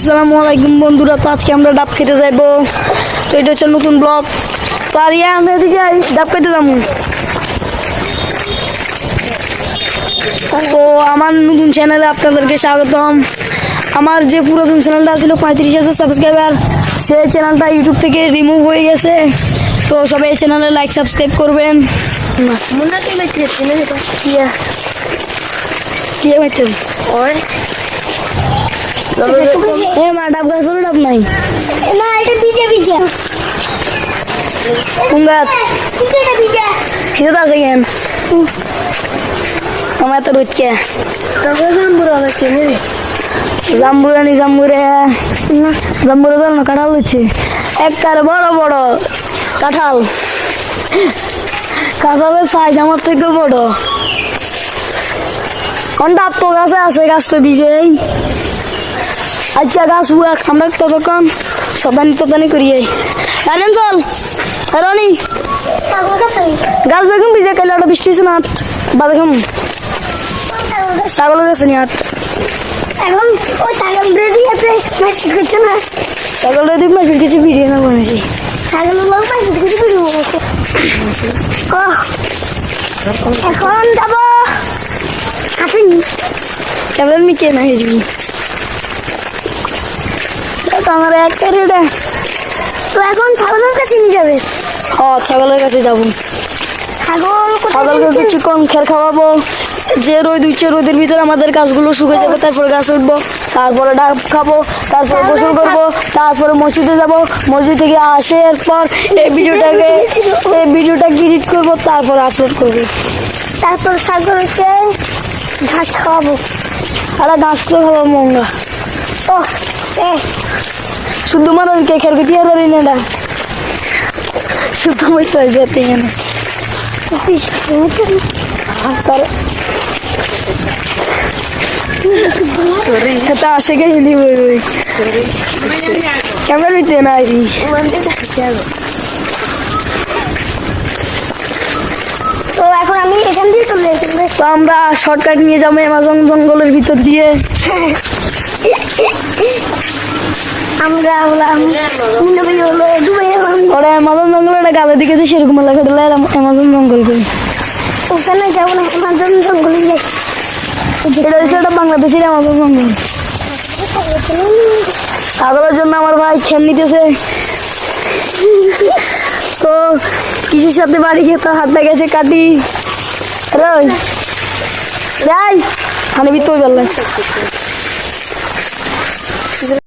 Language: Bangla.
আসসালামু আলাইকুম বন্ধুরা, তো আজকে আমরা ডাব খেতে যাইবো। তো এটা হচ্ছে নতুন ব্লগ। তো আর আমরা এদিকে ডাব খেতে যাবো। তো আমার নতুন চ্যানেলে আপনাদেরকে স্বাগতম। আমার যে পুরাতন চ্যানেলটা ছিল 35,000 সাবস্ক্রাইবার, সেই চ্যানেলটা ইউটিউব থেকে রিমুভ হয়ে গেছে। তো সবাই এই চ্যানেলে লাইক সাবস্ক্রাইব করবেন। ডাব গাছ ডাব নাই না, এটা ভিজে ভিজে কুঙ্গাত এটা ভিজে হিসেবে আছে কেন আমার তো রুচকে জাম্বুরানি জাম্বুরে জাম্বুরে ধর না কাঁঠাল হচ্ছে একটার বড় বড় কাঁঠাল। কাঁঠালের সাইজ আমার থেকে বড়। ডাব তো গাছে আছে, গাছ তো ভিজে। আচ্ছা গাছ হুয়া আমরা ততক্ষণ সদানি করি চল রনি গাছ বেগুন ভিজে কালে ওটা বৃষ্টি হয়েছে না বাদে খাম ছাগলের গেছে নি হাট এখন ওই ছাগল রেডি আছে ম্যাচ করছে না। ছাগল রেডি মাসির কিছু ভিডিও না বানাইছি ছাগল লোক পাইছে কিছু ভিডিও বানাইছে। এখন যাব আসি ক্যামেরা মিকে না হেরি আমার এক রেডা। তো এখন ছাগলের কাছে নিয়ে যাবে। হ্যাঁ ছাগলের কাছে যাবো। ছাগলকে চিকন খের খাওয়াবো। যে রোদ উঠছে রোদের ভিতরে আমাদের গাছগুলো শুকে যাবে, তারপরে গাছ উঠবো, তারপরে ডাব খাবো, তারপরে গোসল করবো, তারপরে মসজিদে যাব। মসজিদ থেকে আসার পর এই ভিডিওটা এডিট করবো, তারপর আপলোড করবো। তারপর ছাগলকে ঘাস খাওয়াবো। আরে ঘাস তো খাবো মঙ্গা। ও শুধু মানুষকে খের দিয়ে পারি না এটা শুধু মতো যেতে এখানে আসে কে হিন্দি বই ক্যামেরা নিতে না তো এখন আমি এখান দিয়ে চলে এসেছি। তো আমরা শর্টকাট নিয়ে যাবো অ্যামাজন জঙ্গলের ভিতর দিয়ে। আমরা হলাম ওরা অ্যামাজন জঙ্গল একটা গালে দিকেছে সেরকম এলাকা দিলে অ্যামাজন জঙ্গল করি ওখানে যাবো না, আমাজন জঙ্গলে যাই। এটা হচ্ছে একটা বাংলাদেশের অ্যামাজন জঙ্গল। ছাগলের জন্য আমার ভাই খেল নিতেছে। তো কিসের সাথে বাড়ি খেতে হাতটা গেছে কাটি রাই হানি বিত্ত